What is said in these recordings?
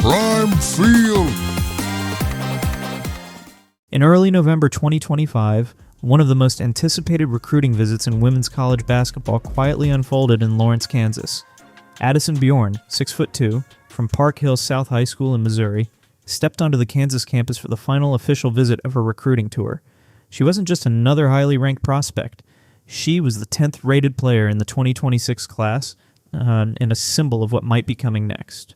Prime Field. In early November 2025, one of the most anticipated recruiting visits in women's college basketball quietly unfolded in Lawrence, Kansas. Addison Bjorn, 6'2", from Park Hills South High School in Missouri, stepped onto the Kansas campus for the final official visit of her recruiting tour. She wasn't just another highly ranked prospect. She was the 10th rated player in the 2026 class and a symbol of what might be coming next.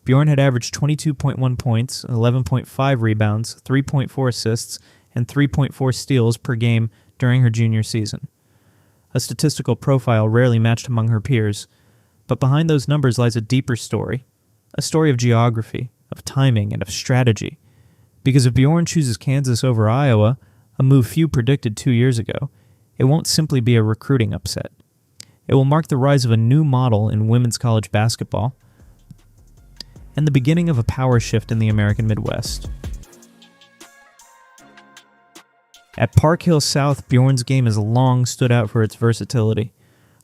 Bjorn had averaged 22.1 points, 11.5 rebounds, 3.4 assists, and 3.4 steals per game during her junior season. A statistical profile rarely matched among her peers, but behind those numbers lies a deeper story, a story of geography, of timing, and of strategy. Because if Bjorn chooses Kansas over Iowa, a move few predicted 2 years ago, it won't simply be a recruiting upset. It will mark the rise of a new model in women's college basketball, and the beginning of a power shift in the American Midwest. At Park Hill South, Bjorn's game has long stood out for its versatility.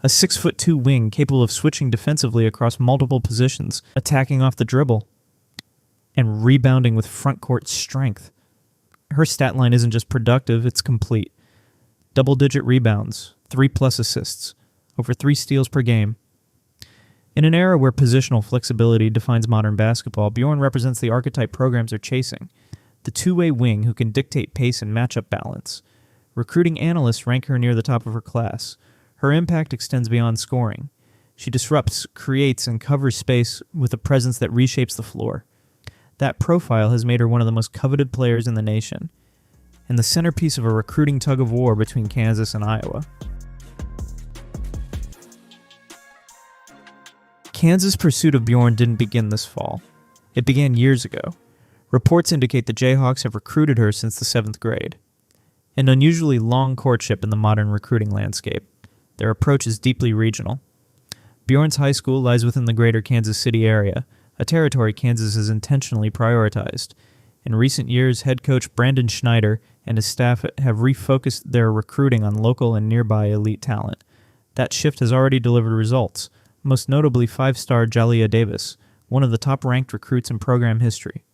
A 6'2" wing capable of switching defensively across multiple positions, attacking off the dribble, and rebounding with front court strength. Her stat line isn't just productive, it's complete. Double-digit rebounds, 3+ assists, over 3 steals per game. In an era where positional flexibility defines modern basketball, Bjorn represents the archetype programs are chasing, the two-way wing who can dictate pace and matchup balance. Recruiting analysts rank her near the top of her class. Her impact extends beyond scoring. She disrupts, creates, and covers space with a presence that reshapes the floor. That profile has made her one of the most coveted players in the nation, and the centerpiece of a recruiting tug-of-war between Kansas and Iowa. Kansas' pursuit of Bjorn didn't begin this fall. It began years ago. Reports indicate the Jayhawks have recruited her since the 7th grade. An unusually long courtship in the modern recruiting landscape. Their approach is deeply regional. Bjorn's high school lies within the greater Kansas City area, a territory Kansas has intentionally prioritized. In recent years, head coach Brandon Schneider and his staff have refocused their recruiting on local and nearby elite talent. That shift has already delivered results, most notably 5-star Jaliyah Davis, one of the top-ranked recruits in program history.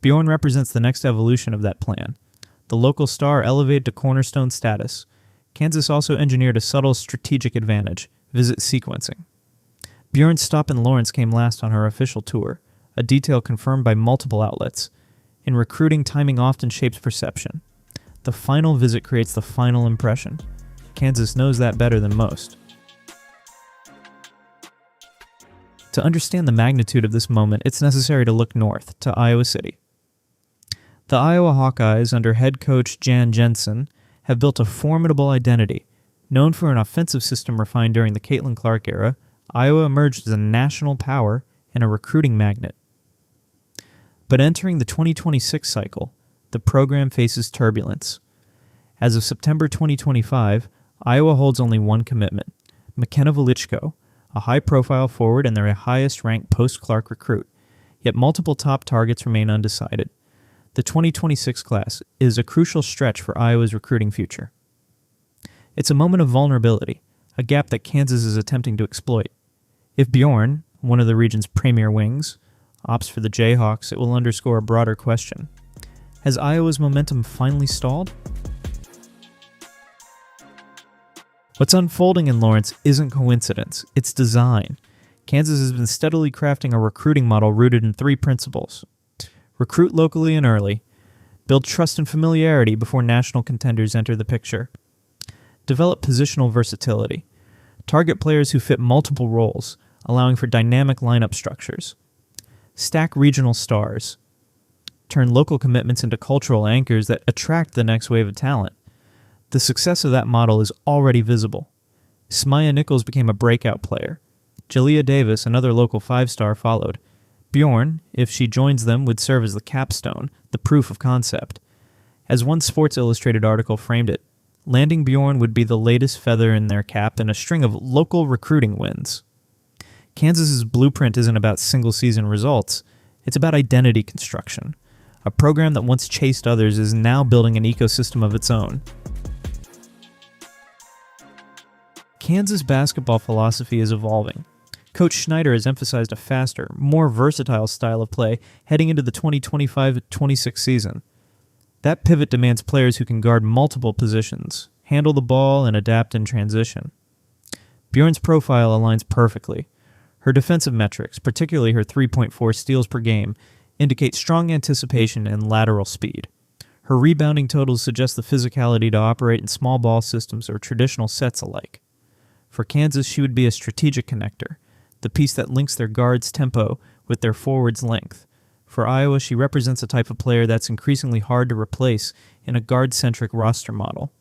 Bjorn represents the next evolution of that plan. The local star elevated to cornerstone status. Kansas also engineered a subtle strategic advantage, visit sequencing. Bjorn's stop in Lawrence came last on her official tour, a detail confirmed by multiple outlets. In recruiting, timing often shapes perception. The final visit creates the final impression. Kansas knows that better than most. To understand the magnitude of this moment, it's necessary to look north, to Iowa City. The Iowa Hawkeyes, under head coach Jan Jensen, have built a formidable identity. Known for an offensive system refined during the Caitlin Clark era, Iowa emerged as a national power and a recruiting magnet. But entering the 2026 cycle, the program faces turbulence. As of September 2025, Iowa holds only one commitment, McKenna Velichko, a high-profile forward and their highest-ranked post-Clark recruit, yet multiple top targets remain undecided. The 2026 class is a crucial stretch for Iowa's recruiting future. It's a moment of vulnerability, a gap that Kansas is attempting to exploit. If Bjorn, one of the region's premier wings, opts for the Jayhawks, it will underscore a broader question. Has Iowa's momentum finally stalled? What's unfolding in Lawrence isn't coincidence, it's design. Kansas has been steadily crafting a recruiting model rooted in 3 principles. Recruit locally and early. Build trust and familiarity before national contenders enter the picture. Develop positional versatility. Target players who fit multiple roles, allowing for dynamic lineup structures. Stack regional stars. Turn local commitments into cultural anchors that attract the next wave of talent. The success of that model is already visible. Smaya Nichols became a breakout player. Jaliyah Davis, another local 5-star, followed. Bjorn, if she joins them, would serve as the capstone, the proof of concept. As one Sports Illustrated article framed it, landing Bjorn would be the latest feather in their cap in a string of local recruiting wins. Kansas's blueprint isn't about single-season results. It's about identity construction. A program that once chased others is now building an ecosystem of its own. Kansas basketball philosophy is evolving. Coach Schneider has emphasized a faster, more versatile style of play heading into the 2025-26 season. That pivot demands players who can guard multiple positions, handle the ball, and adapt in transition. Bjorn's profile aligns perfectly. Her defensive metrics, particularly her 3.4 steals per game, indicate strong anticipation and lateral speed. Her rebounding totals suggest the physicality to operate in small ball systems or traditional sets alike. For Kansas, she would be a strategic connector, the piece that links their guards' tempo with their forwards' length. For Iowa, she represents a type of player that's increasingly hard to replace in a guard-centric roster model.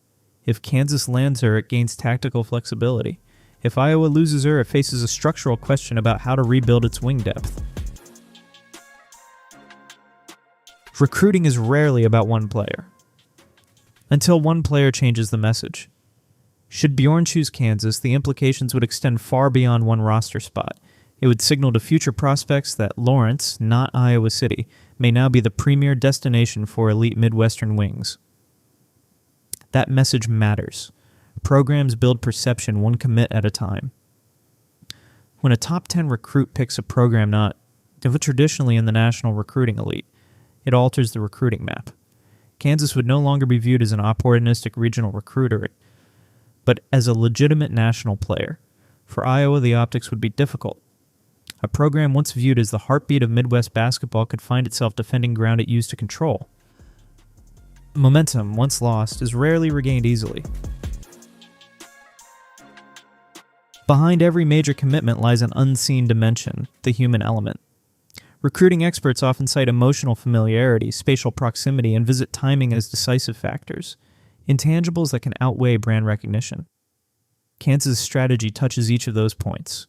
If Kansas lands her, it gains tactical flexibility. If Iowa loses her, it faces a structural question about how to rebuild its wing depth. Recruiting is rarely about one player, until one player changes the message. Should Bjorn choose Kansas, the implications would extend far beyond one roster spot. It would signal to future prospects that Lawrence, not Iowa City, may now be the premier destination for elite Midwestern wings. That message matters. Programs build perception one commit at a time. When a top 10 recruit picks a program not traditionally in the national recruiting elite, it alters the recruiting map. Kansas would no longer be viewed as an opportunistic regional recruiter, but as a legitimate national player. For Iowa, the optics would be difficult. A program once viewed as the heartbeat of Midwest basketball could find itself defending ground it used to control. Momentum, once lost, is rarely regained easily. Behind every major commitment lies an unseen dimension, the human element. Recruiting experts often cite emotional familiarity, spatial proximity, and visit timing as decisive factors, intangibles that can outweigh brand recognition. Kansas' strategy touches each of those points.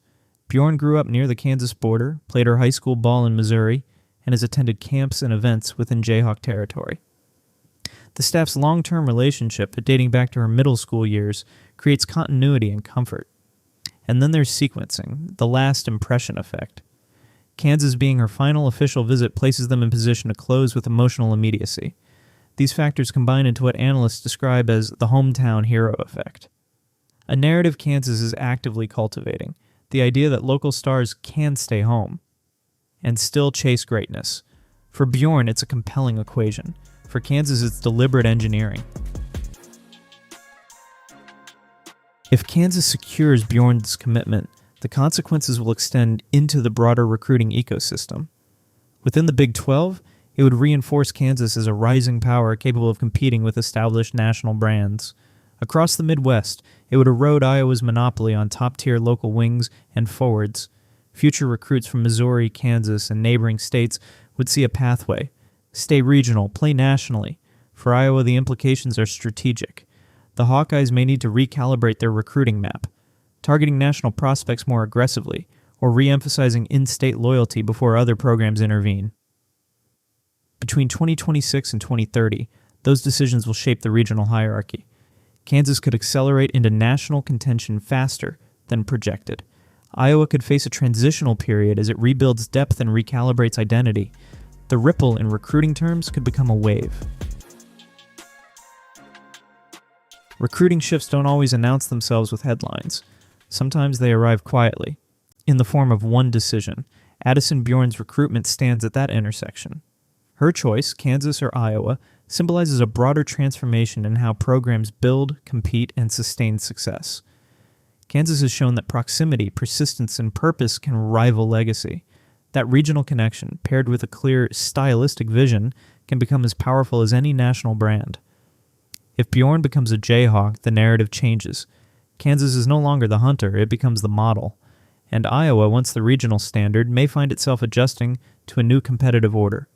Bjorn grew up near the Kansas border, played her high school ball in Missouri, and has attended camps and events within Jayhawk territory. The staff's long-term relationship, dating back to her middle school years, creates continuity and comfort. And then there's sequencing, the last impression effect. Kansas being her final official visit places them in position to close with emotional immediacy. These factors combine into what analysts describe as the hometown hero effect. A narrative Kansas is actively cultivating, the idea that local stars can stay home and still chase greatness. For Bjorn, it's a compelling equation. For Kansas, it's deliberate engineering. If Kansas secures Bjorn's commitment, the consequences will extend into the broader recruiting ecosystem. Within the Big 12, it would reinforce Kansas as a rising power capable of competing with established national brands. Across the Midwest, it would erode Iowa's monopoly on top-tier local wings and forwards. Future recruits from Missouri, Kansas, and neighboring states would see a pathway. Stay regional, play nationally. For Iowa, the implications are strategic. The Hawkeyes may need to recalibrate their recruiting map, targeting national prospects more aggressively, or re-emphasizing in-state loyalty before other programs intervene. Between 2026 and 2030, those decisions will shape the regional hierarchy. Kansas could accelerate into national contention faster than projected. Iowa could face a transitional period as it rebuilds depth and recalibrates identity. The ripple in recruiting terms could become a wave. Recruiting shifts don't always announce themselves with headlines. Sometimes they arrive quietly, in the form of one decision. Addison Bjorn's recruitment stands at that intersection. Her choice, Kansas or Iowa, symbolizes a broader transformation in how programs build, compete, and sustain success. Kansas has shown that proximity, persistence, and purpose can rival legacy. That regional connection, paired with a clear stylistic vision, can become as powerful as any national brand. If Bjorn becomes a Jayhawk, the narrative changes. Kansas is no longer the hunter, it becomes the model. And Iowa, once the regional standard, may find itself adjusting to a new competitive order.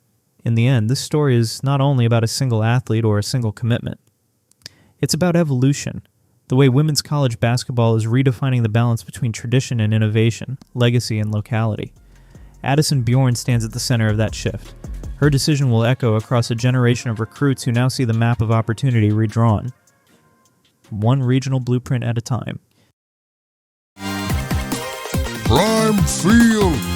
In the end, this story is not only about a single athlete or a single commitment. It's about evolution, the way women's college basketball is redefining the balance between tradition and innovation, legacy and locality. Addison Bjorn stands at the center of that shift. Her decision will echo across a generation of recruits who now see the map of opportunity redrawn, one regional blueprint at a time. Prime Field